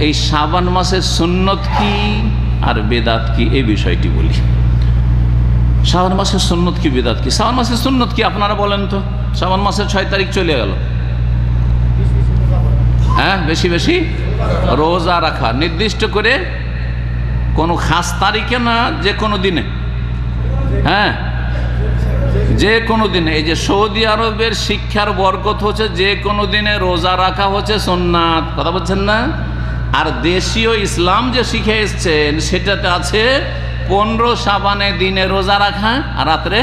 এই শাবান মাসের সুন্নত কি আর বেদাত কি, এই বিষয়টি বলি। শাবান মাসের সুন্নত কি, বেদাত কি? শাবান মাসের সুন্নত কি আপনারা বলেন তো? শাবান মাসের 6 তারিখ চলে গেল, হ্যাঁ, বেশি বেশি রোজা রাখা, নির্দিষ্ট করে কোনো খাস তারিখে না, যে কোনো দিনে, হ্যাঁ, যে কোনো দিনে। এই যে সৌদি আরবের শিক্ষার বরকত হচ্ছে যে কোনো দিনে রোজা রাখা হচ্ছে সুন্নাত, কথা বলছেন না? আর দেশীয় ইসলাম যে শিখে এসছেন সেটাতে আছে 15 শাবানে দিনে রোজা রাখা আর রাত্রে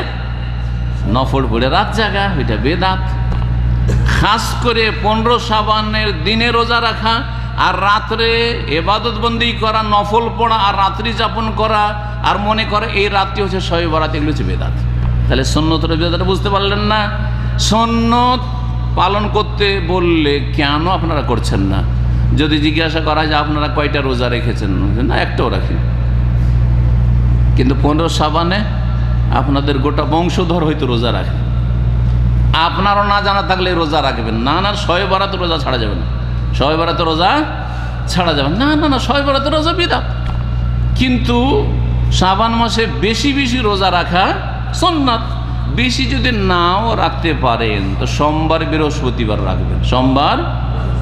নফল পড়ে রাত জাগা, ওইটা বেদাত। খাস করে 15 শাবানের দিনে রোজা রাখা আর রাত্রে ইবাদত বন্দি করা, নফল পড়া আর রাত্রি যাপন করা আর মনে করে এই রাত্রি হচ্ছে শবে বরাত, এগুলো হচ্ছে বেদাত। তাহলে সুন্নতের বেদাতটা বুঝতে পারলেন না? সুন্নত পালন করতে বললে কেন আপনারা করছেন না? যদি জিজ্ঞাসা করা হয় যে আপনারা কয়টা রোজা রেখেছেন, না একটাও রাখি, কিন্তু 15 শাবানে আপনাদের গোটা বংশধর হয়তো রোজা রাখে, আপনারও না জানা থাকলে রোজা রাখবেন না। না, শবে বরাতে রোজা ছাড়া যাবে না, শবে বরাতে রোজা ছাড়া যাবে না, না না, শবে বরাতে রোজা বিদআত। কিন্তু শাবান মাসে বেশি বেশি রোজা রাখা সুন্নাত। বেশি যদি নাও রাখতে পারেন তো সোমবার বৃহস্পতিবার রাখবেন, সোমবার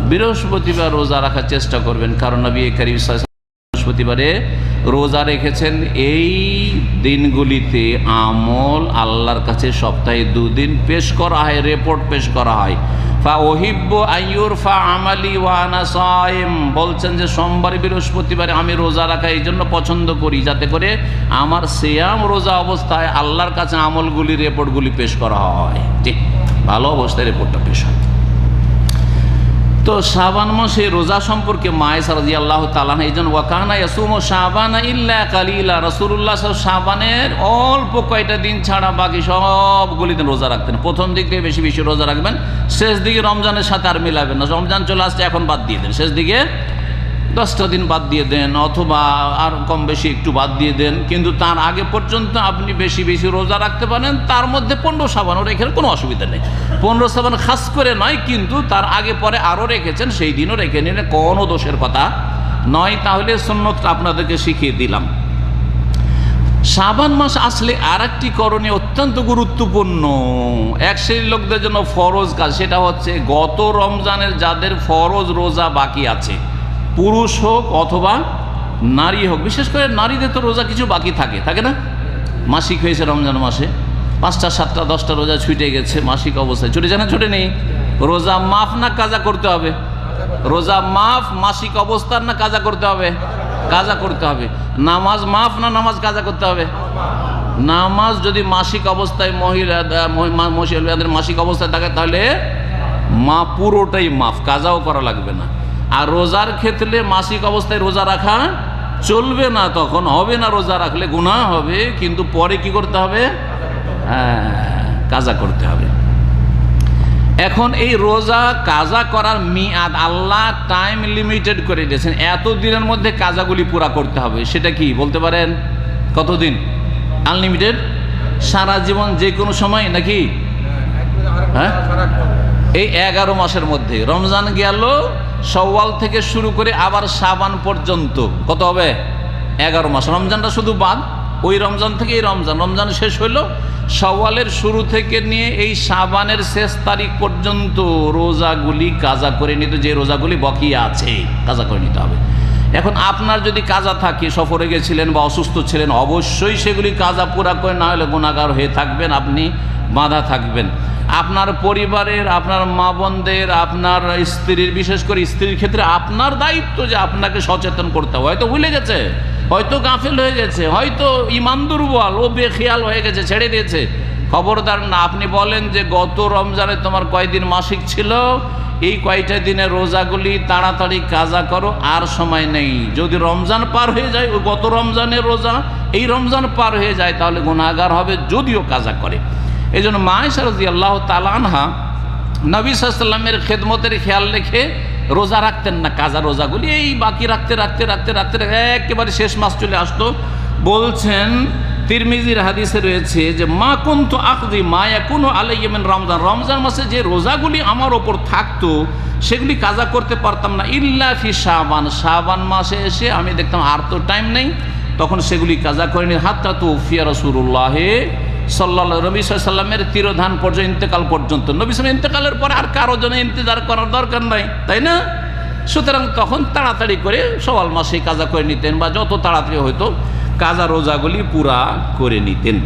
বৃহস্পতিবার রোজা রাখার চেষ্টা করবেন, কারণ নবী করিম সাল্লাল্লাহু আলাইহি ওয়াসাল্লাম বৃহস্পতিবারে রোজা রেখেছেন। এই দিনগুলিতে আমল আল্লাহর কাছে সপ্তাহে 2 দিন পেশ করা হয়, রিপোর্ট পেশ করা হয়। ফা ওহিব্বু আইয়ুরফা আমালি ওয়া আনা সাইম, বলছেন যে সোমবার বৃহস্পতিবারে আমি রোজা রাখা এই জন্য পছন্দ করি যাতে করে আমার সিয়াম রোজা অবস্থায় আল্লাহর কাছে আমলগুলি, রিপোর্টগুলি পেশ করা হয়, ঠিক ভালো অবস্থায় রিপোর্টটা পেশ হয়। তো শাবান মাসে রোজা সম্পর্কে মা আয়েশা রাদিয়াল্লাহু তাআলা এই জন্য ওয়াকানা ইয়াসুমু শাবানা ইল্লা কালিলা, রাসূলুল্লাহ শাবানের অল্প কয়টা দিন ছাড়া বাকি সবগুলি দিন রোজা রাখতেন। প্রথম দিক থেকে বেশি বেশি রোজা রাখবেন, শেষ দিকে রমজানের সাথে আর মিলাবেন না। রমজান চলে আসছে এখন বাদ দিয়ে দেন, শেষ দিকে 10টা দিন বাদ দিয়ে দেন, অথবা আর কম বেশি একটু বাদ দিয়ে দেন, কিন্তু তার আগে পর্যন্ত আপনি বেশি বেশি রোজা রাখতে পারেন। তার মধ্যে 15 শাবানও রেখে কোনো অসুবিধা নেই, 15 শাবান খাস করে নয়, কিন্তু তার আগে পরে আরও রেখেছেন সেই দিনও রেখে নিলে কোনো দোষের কথা নয়। তাহলে সুন্নতটা আপনাদেরকে শিখিয়ে দিলাম। শাবান মাস আসলে আর একটি করণীয় অত্যন্ত গুরুত্বপূর্ণ, এক শ্রেণীর লোকদের জন্য ফরজ কাজ, সেটা হচ্ছে গত রমজানের যাদের ফরজ রোজা বাকি আছে, পুরুষ হোক অথবা নারী হোক, বিশেষ করে নারীদের তো রোজা কিছু বাকি থাকে না? মাসিক হয়েছে রমজান মাসে, 5টা 7টা 10টা রোজা ছুটে গেছে, মাসিক অবস্থায় ছুটেছে না ছুটে নেই? রোজা মাফ না কাজা করতে হবে? রোজা মাফ মাসিক অবস্থার না কাজা করতে হবে? কাজা করতে হবে। নামাজ মাফ না নামাজ কাজা করতে হবে? নামাজ যদি মাসিক অবস্থায় মহিলাদের মাসিক অবস্থায় থাকে তাহলে মা পুরোটাই মাফ, কাজাও করা লাগবে না। আর রোজার ক্ষেত্রে মাসিক অবস্থায় রোজা রাখা চলবে না, তখন হবে না, রোজা রাখলে গুনাহ হবে, কিন্তু পরে কি করতে হবে? হ্যাঁ, কাজা করতে হবে। এখন এই রোজা কাজা করার মিয়াদ আল্লাহ টাইম লিমিটেড করে দিয়েছেন, এত দিনের মধ্যে কাজাগুলি পুরা করতে হবে। সেটা কি বলতে পারেন? কতদিন? আনলিমিটেড, সারা জীবন, যে কোনো সময় নাকি? হ্যাঁ, এই 11 মাসের মধ্যে রমজান গেল, শাওয়াল থেকে শুরু করে আবার শাবান পর্যন্ত কত হবে? 11 মাস। রমজানটা শুধু বাদ, ওই রমজান থেকে এই রমজান, রমজান শেষ হইল, শাওয়ালের শুরু থেকে নিয়ে এই শাবানের শেষ তারিখ পর্যন্ত রোজাগুলি কাজা করে নিতে, যে রোজাগুলি বকিয়া আছে কাজা করে নিতে হবে। এখন আপনার যদি কাজা থাকে, সফরে গেছিলেন বা অসুস্থ ছিলেন, অবশ্যই সেগুলি কাজা পুরা করে, না হলে গুনাহগার হয়ে থাকবেন, আপনি বাধা থাকবেন। আপনার পরিবারের, আপনার মা বোনদের, আপনার স্ত্রীর, বিশেষ করে স্ত্রীর ক্ষেত্রে আপনার দায়িত্ব যে আপনাকে সচেতন করতে হবে। হয়তো ভুলে গেছে, হয়তো গাফেল হয়ে গেছে, হয়তো ইমান দুর্বল, ও বেখেয়াল হয়ে গেছে, ছেড়ে দিয়েছে, খবরদার না। আপনি বলেন যে গত রমজানে তোমার কয়দিন মাসিক ছিল, এই কয়টা দিনের রোজাগুলি তাড়াতাড়ি কাজা করো, আর সময় নেই। যদি রমজান পার হয়ে যায়, ওই গত রমজানের রোজা এই রমজান পার হয়ে যায়, তাহলে গুনাহগার হবে যদিও কাজা করে। এই জন্য মা আয়েশা রাদিয়াল্লাহু তাআলা আনহা নবী সাল্লাল্লাহু আলাইহি ওয়াসাল্লামের খেদমতের খেয়াল রেখে রোজা রাখতেন না, কাজা রোজাগুলি এই বাকি রাখতে রাখতে রাখতে রাখতে একেবারে শেষ মাস চলে আসতো। বলছেন তিরমিজির হাদিসে রয়েছে যে মা কুনতু আখদি মা ইয়াকুনু আলাইয়া মিন রমজান, রমজান মাসে যে রোজাগুলি আমার ওপর থাকতো সেগুলি কাজা করতে পারতাম না ইল্লা ফি শাবান, শাবান মাসে এসে আমি দেখতাম আর তো টাইম নেই, তখন সেগুলি কাজা করিনি। হাত্তা তুফিয়া রাসূলুল্লাহ সাল্লাল্লাহু নবী সাল্লামের তিরোধান পর্যন্ত, ইন্তেকাল পর্যন্ত। নবী সাল্লাম ইন্তেকালের পরে আর কারো জন্য ইন্তজার করার দরকার নাই, তাই না? সুতরাং তখন তাড়াতাড়ি করে শাওয়াল মাসে কাজা করে নিতেন, বা যত তাড়াতাড়ি হয়তো কাজা রোজাগুলি পুরা করে নিতেন।